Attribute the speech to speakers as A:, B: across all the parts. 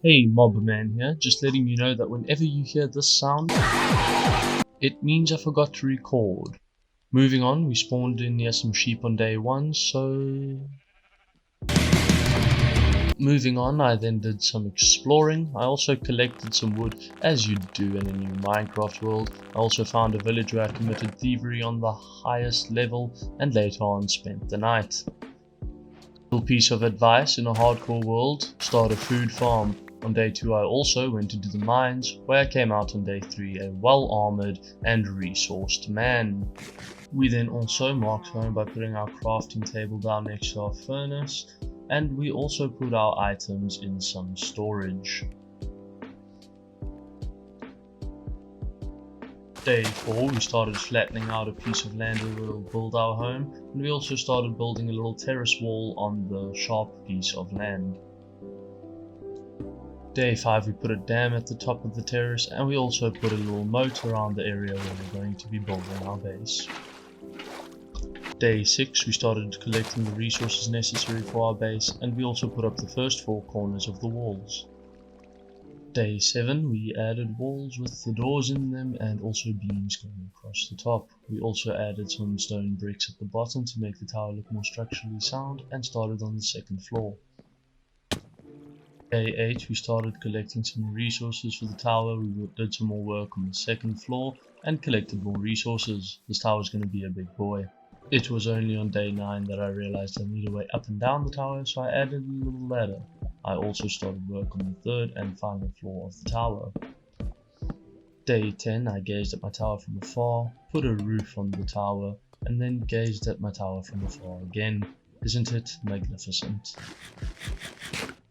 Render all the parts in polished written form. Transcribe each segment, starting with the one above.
A: Hey Mobman here, just letting you know that whenever you hear this sound, it means I forgot to record. Moving on, we spawned in near some sheep on day 1, so... Moving on, I then did some exploring. I also collected some wood, as you do in a new Minecraft world. I also found a village where I committed thievery on the highest level, and later on spent the night. Little piece of advice in a hardcore world, start a food farm. On day 2 I also went to do the mines, where I came out on day 3 a well-armoured and resourced man. We then also marked home by putting our crafting table down next to our furnace, and we also put our items in some storage. Day 4 we started flattening out a piece of land where we'll build our home, and we also started building a little terrace wall on the sharp piece of land. Day 5 we put a dam at the top of the terrace, and we also put a little moat around the area where we're going to be building our base. Day 6 we started collecting the resources necessary for our base, and we also put up the first 4 corners of the walls. Day 7 we added walls with the doors in them and also beams going across the top. We also added some stone bricks at the bottom to make the tower look more structurally sound, and started on the 2nd floor. Day 8 we started collecting some resources for the tower. We did some more work on the 2nd floor and collected more resources. This tower is going to be a big boy. It was only on day 9 that I realized I need a way up and down the tower, so I added a little ladder. I also started work on the 3rd and final floor of the tower. Day 10 I gazed at my tower from afar, put a roof on the tower, and then gazed at my tower from afar again. Isn't it magnificent?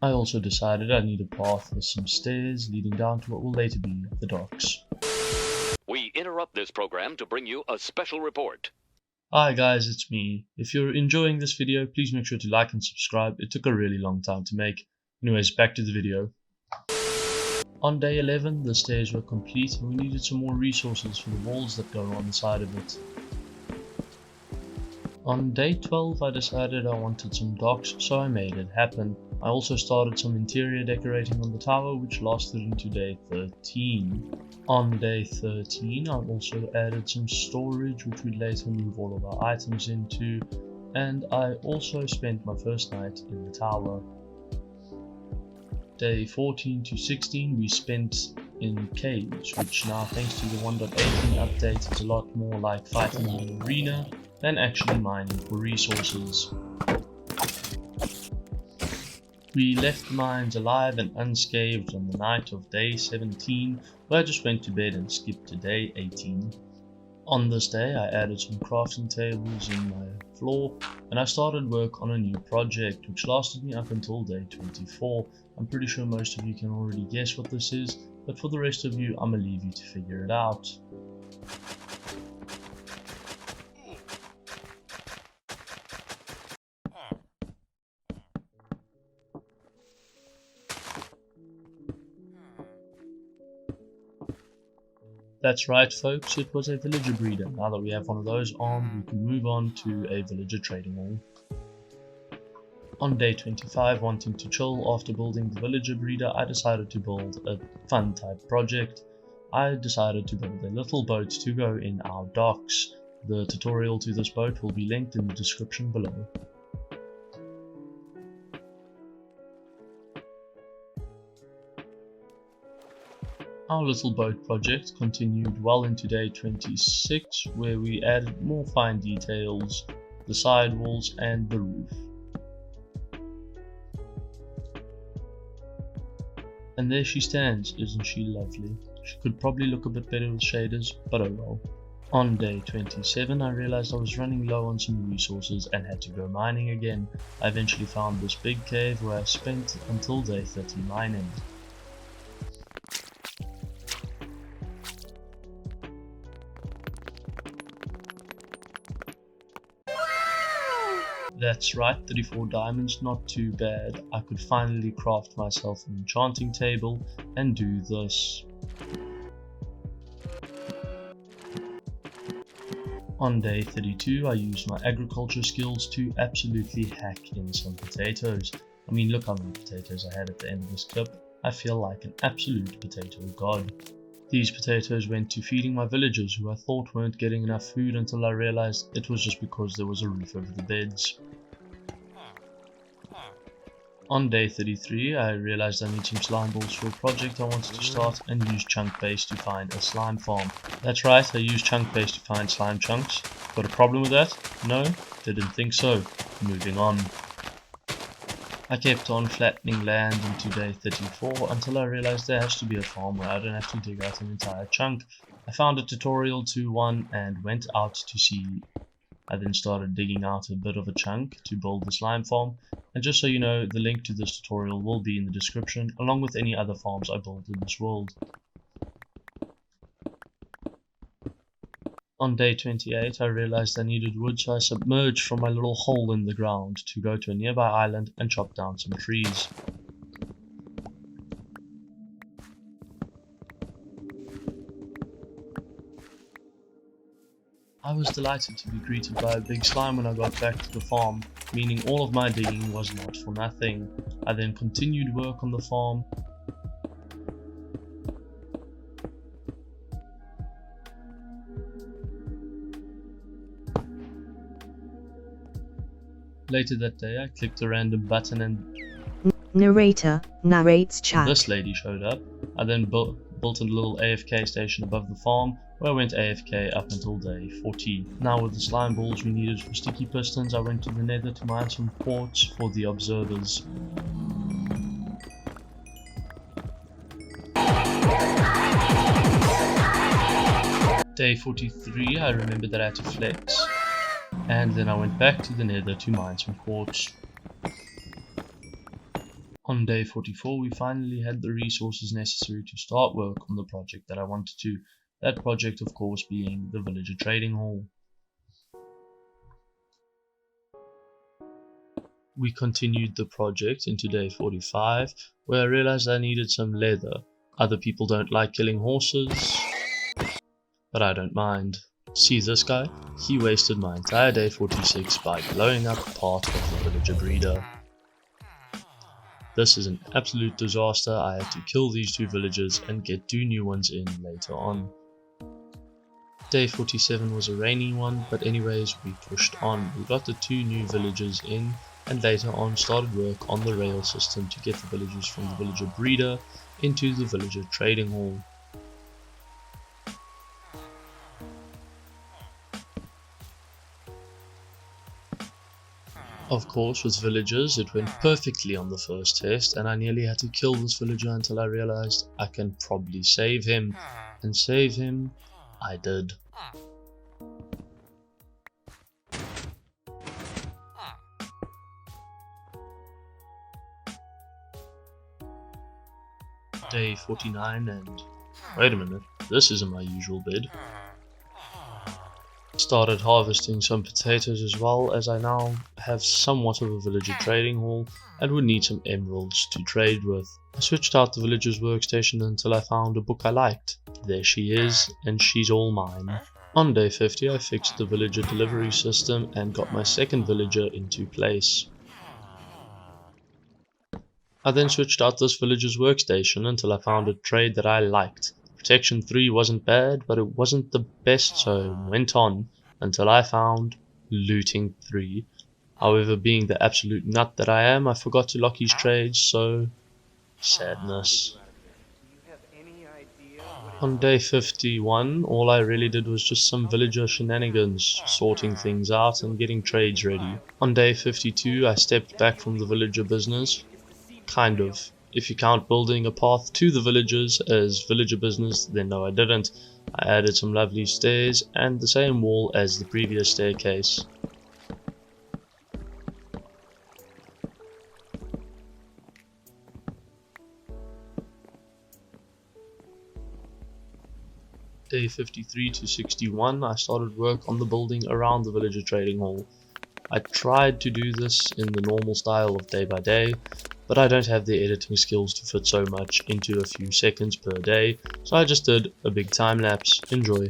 A: I also decided I need a path with some stairs leading down to what will later be the docks.
B: We interrupt this program to bring you a special report.
A: Hi guys, it's me. If you're enjoying this video, please make sure to like and subscribe. It took a really long time to make. Anyways, back to the video. On day 11, the stairs were complete and we needed some more resources for the walls that go on the side of it. On day 12, I decided I wanted some docks, so I made it happen. I also started some interior decorating on the tower, which lasted into day 13. On day 13, I also added some storage, which we'd later move all of our items into, and I also spent my first night in the tower. Day 14 to 16 we spent in caves, which now thanks to the 1.18 update is a lot more like fighting in an arena than actually mining for resources. We left the mines alive and unscathed on the night of day 17, where I just went to bed and skipped to day 18. On this day I added some crafting tables in my floor, and I started work on a new project which lasted me up until day 24. I'm pretty sure most of you can already guess what this is, but for the rest of you I'ma leave you to figure it out. That's right folks, it was a villager breeder. Now that we have one of those armed, we can move on to a villager trading hall. On day 25, wanting to chill after building the villager breeder, I decided to build a fun type project. I decided to build a little boat to go in our docks. The tutorial to this boat will be linked in the description below. Our little boat project continued well into day 26, where we added more fine details, the sidewalls and the roof. And there she stands, isn't she lovely? She could probably look a bit better with shaders, but oh well. On day 27 I realized I was running low on some resources and had to go mining again. I eventually found this big cave where I spent until day 30 mining. That's right, 34 diamonds, not too bad. I could finally craft myself an enchanting table and do this. On day 32 I used my agriculture skills to absolutely hack in some potatoes. I mean, look how many potatoes I had at the end of this clip. I feel like an absolute potato god. These potatoes went to feeding my villagers who I thought weren't getting enough food until I realized it was just because there was a roof over the beds. On day 33, I realized I need some slime balls for a project I wanted to start and use chunk base to find a slime farm. That's right, I used chunk base to find slime chunks. Got a problem with that? No? Didn't think so. Moving on. I kept on flattening land into day 34 until I realized there has to be a farm where I don't have to dig out an entire chunk. I found a tutorial to one and went out to see. I then started digging out a bit of a chunk to build the slime farm, and just so you know, the link to this tutorial will be in the description along with any other farms I built in this world. On day 28 I realized I needed wood, so I submerged from my little hole in the ground to go to a nearby island and chop down some trees. I was delighted to be greeted by a big slime when I got back to the farm, meaning all of my digging was not for nothing. I then continued work on the farm. Later that day I clicked a random button and
C: Narrator narrates chat.
A: this lady showed up. I then built a little AFK station above the farm where I went AFK up until day 40. Now with the slime balls we needed for sticky pistons, I went to the nether to mine some quartz for the observers. Day 43 I remembered that I had to flex, and then I went back to the nether to mine some quartz. On day 44 we finally had the resources necessary to start work on the project that I wanted to. That project of course being the villager trading hall. We continued the project into day 45 where I realized I needed some leather. Other people don't like killing horses, but I don't mind. See this guy? He wasted my entire day 46 by blowing up part of the villager breeder. This is an absolute disaster. I had to kill these two villagers and get 2 new ones in later on. Day 47 was a rainy one, but anyways we pushed on. We got the 2 new villagers in and later on started work on the rail system to get the villagers from the villager breeder into the villager trading hall. Of course, with villagers it went perfectly on the first test and I nearly had to kill this villager until I realized I can probably save him. And save him I did. Day 49 and wait a minute, this isn't my usual bed. Started harvesting some potatoes as well, as I now have somewhat of a villager trading hall and would need some emeralds to trade with. I switched out the villager's workstation until I found a book I liked. There she is, and she's all mine. On day 50 I fixed the villager delivery system and got my second villager into place. I then switched out this villager's workstation until I found a trade that I liked. Protection 3 wasn't bad, but it wasn't the best, so I went on until I found Looting 3. However, being the absolute nut that I am, I forgot to lock his trades, so sadness. On day 51, all I really did was just some villager shenanigans, sorting things out and getting trades ready. On day 52, I stepped back from the villager business. Kind of. If you count building a path to the villagers as villager business, then no I didn't. I added some lovely stairs and the same wall as the previous staircase. Day 53 to 61 I started work on the building around the villager trading hall. I tried to do this in the normal style of day by day, but I don't have the editing skills to fit so much into a few seconds per day, so I just did a big time lapse. Enjoy.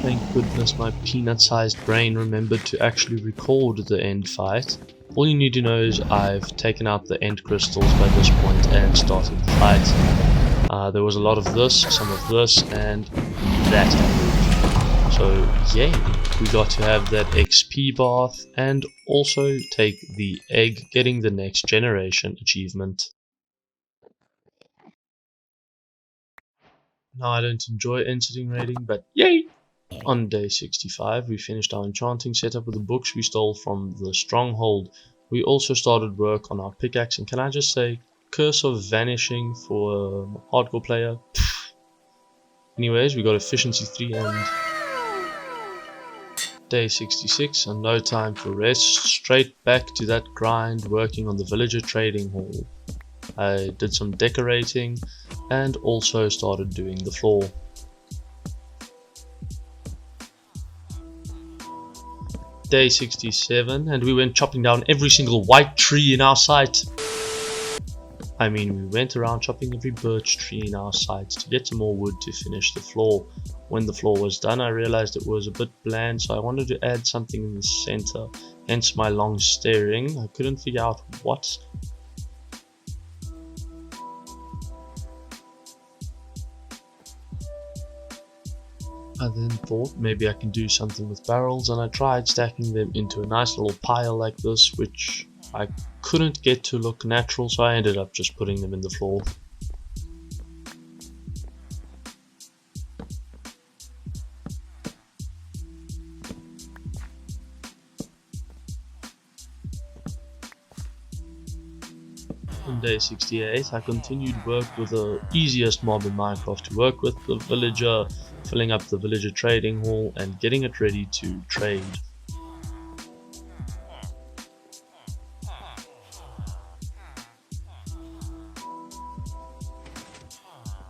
A: Thank goodness my peanut-sized brain remembered to actually record the end fight. All you need to know is I've taken out the end crystals by this point and started the fight. There was a lot of this, some of this, and that happened. So yay, we got to have that XP bath and also take the egg, getting the next generation achievement. Now I don't enjoy exiting raiding, but yay! On day 65 we finished our enchanting setup with the books we stole from the stronghold. We also started work on our pickaxe, and can I just say, curse of vanishing for a hardcore player. Anyways, we got efficiency 3 and day 66, and no time for rest, straight back to that grind working on the villager trading hall. I did some decorating and also started doing the floor. Day 67, and we went chopping down every single white tree in our sight. I mean, we went around chopping every birch tree in our sight to get some more wood to finish the floor. When the floor was done, I realized it was a bit bland, so I wanted to add something in the center, hence my long staring. I couldn't figure out what. I then thought maybe I can do something with barrels, and I tried stacking them into a nice little pile like this, which I couldn't get to look natural, so I ended up just putting them in the floor. On day 68 I continued work with the easiest mob in Minecraft to work with, the villager, filling up the villager trading hall and getting it ready to trade.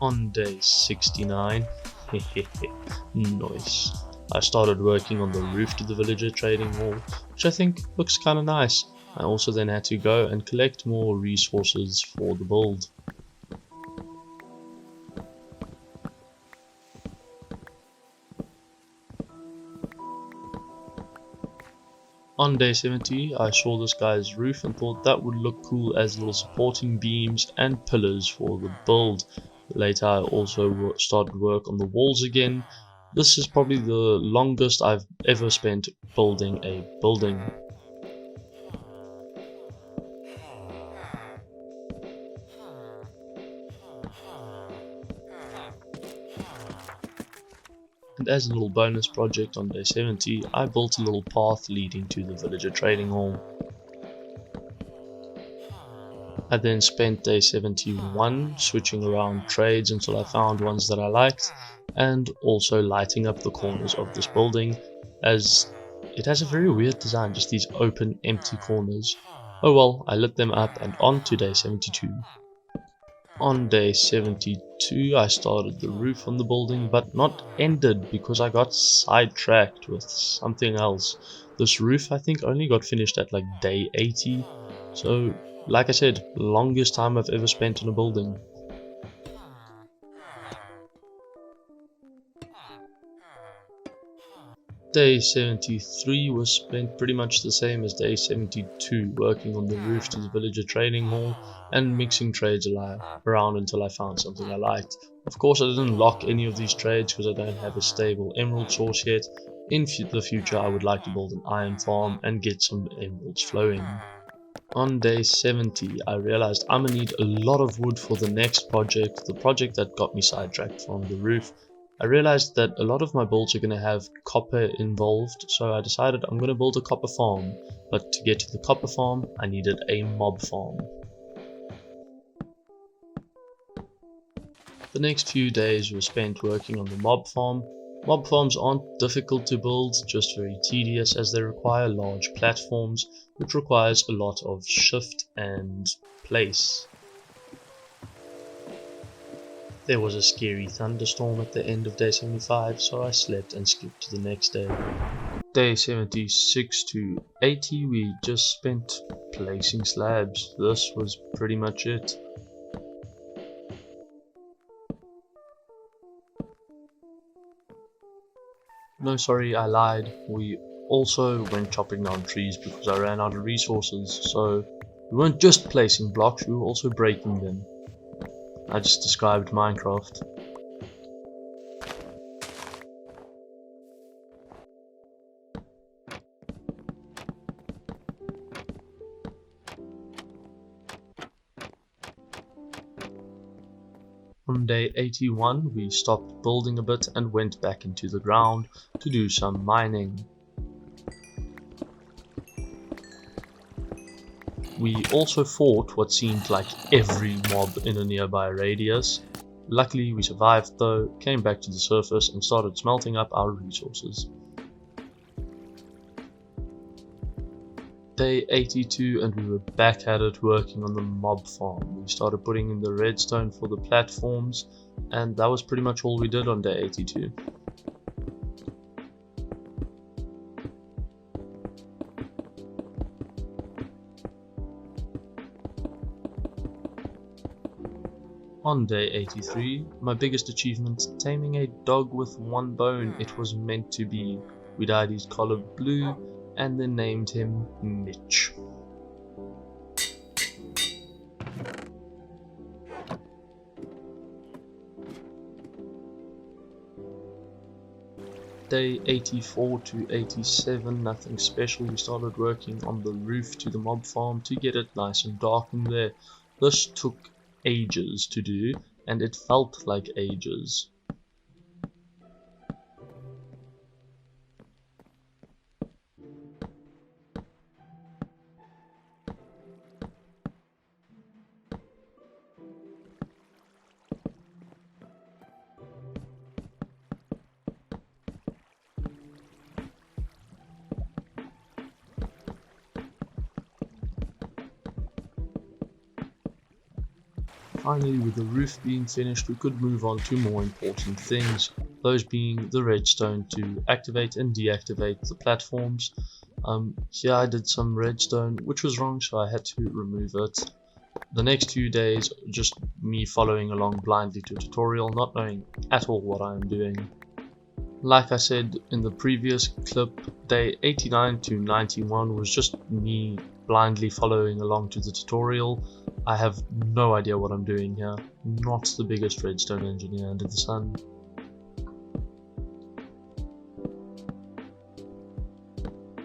A: On day 69, nice, I started working on the roof to the villager trading hall, which I think looks kinda nice. I also then had to go and collect more resources for the build. On day 70 I saw this guy's roof and thought that would look cool as little supporting beams and pillars for the build. Later I also started work on the walls again. This is probably the longest I've ever spent building a building. And as a little bonus project on day 70, I built a little path leading to the villager trading hall. I then spent day 71 switching around trades until I found ones that I liked, and also lighting up the corners of this building, as it has a very weird design, just these open empty corners. Oh well, I lit them up, and on to day 72. On day 72 I started the roof on the building, but not ended because I got sidetracked with something else. This roof I think only got finished at like day 80, so like I said, longest time I've ever spent on a building. Day 73 was spent pretty much the same as day 72, working on the roof to the villager trading hall and mixing trades around until I found something I liked. Of course I didn't lock any of these trades because I don't have a stable emerald source yet. In the future I would like to build an iron farm and get some emeralds flowing. On day 70 I realized I'm gonna need a lot of wood for the next project, the project that got me sidetracked from the roof. I realized that a lot of my builds are going to have copper involved, so I decided I'm going to build a copper farm, but to get to the copper farm I needed a mob farm. The next few days were spent working on the mob farm. Mob farms aren't difficult to build, just very tedious as they require large platforms, which requires a lot of shift and place. There was a scary thunderstorm at the end of day 75, so I slept and skipped to the next day. Day 76 to 80 we just spent placing slabs. This was pretty much it. No, sorry, I lied. We also went chopping down trees because I ran out of resources, so we weren't just placing blocks, we were also breaking them. I just described Minecraft. On day 81 we stopped building a bit and went back into the ground to do some mining. We also fought what seemed like every mob in a nearby radius. Luckily we survived though, came back to the surface and started smelting up our resources. Day 82 and we were back at it working on the mob farm. We started putting in the redstone for the platforms and that was pretty much all we did on day 82. On day 83, my biggest achievement, taming a dog with one bone. It was meant to be. We dyed his collar blue and then named him Mitch. Day 84 to 87, nothing special. We started working on the roof to the mob farm to get it nice and dark in there. This took ages to do and it felt like ages. Finally, with the roof being finished, we could move on to more important things, those being the redstone to activate and deactivate the platforms. Here I did some redstone which was wrong, so I had to remove it. The next few days just me following along blindly to a tutorial, not knowing at all what I am doing. Like I said in the previous clip, day 89 to 91 was just me blindly following along to the tutorial. I have no idea what I'm doing here, not the biggest redstone engineer under the sun.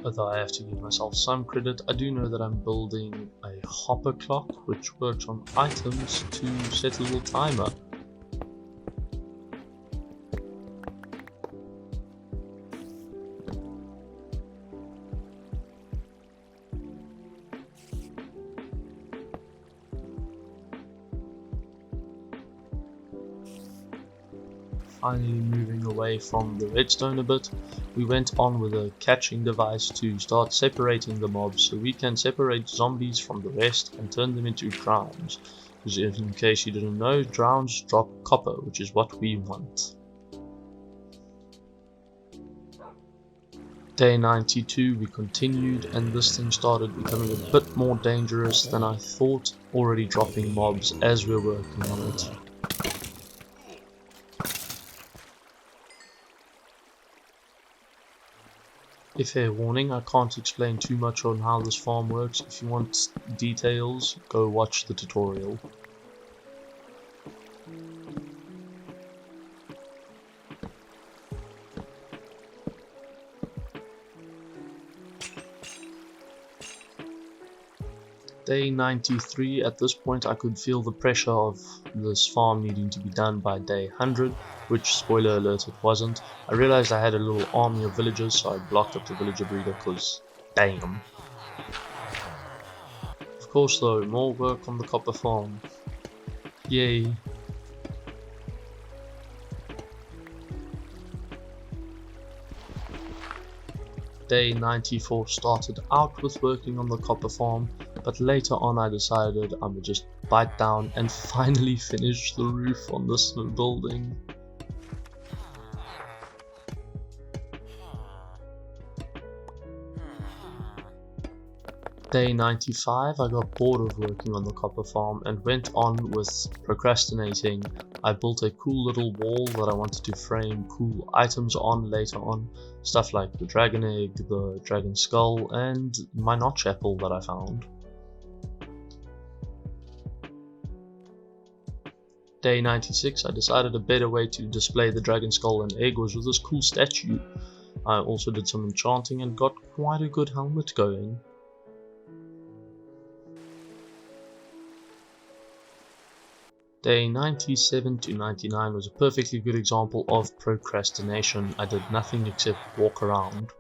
A: Although I have to give myself some credit, I do know that I'm building a hopper clock which works on items to set a little timer. Finally moving away from the redstone a bit, we went on with a catching device to start separating the mobs so we can separate zombies from the rest and turn them into drowns. Because in case you didn't know, drowns drop copper, which is what we want. Day 92 we continued and this thing started becoming a bit more dangerous than I thought, already dropping mobs as we're working on it. A fair warning, I can't explain too much on how this farm works. If you want details, go watch the tutorial. Day 93, at this point I could feel the pressure of this farm needing to be done by day 100, which, spoiler alert, it wasn't. I realized I had a little army of villagers, so I blocked up the villager breeder because damn. Of course though, more work on the copper farm. Yay. Day 94 started out with working on the copper farm, but later on I decided I would just bite down and finally finish the roof on this building. Day 95 I got bored of working on the copper farm and went on with procrastinating I built a cool little wall that I wanted to frame cool items on later on, stuff like the dragon egg, the dragon skull, and my notch apple that I found. Day 96, I decided a better way to display the dragon skull and egg was with this cool statue. I also did some enchanting and got quite a good helmet going. Day 97 to 99 was a perfectly good example of procrastination. I did nothing except walk around.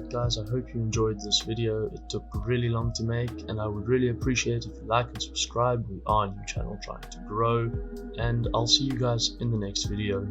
A: Guys, I hope you enjoyed this video. It took really long to make and I would really appreciate if you like and subscribe. We are a new channel trying to grow, and I'll see you guys in the next video.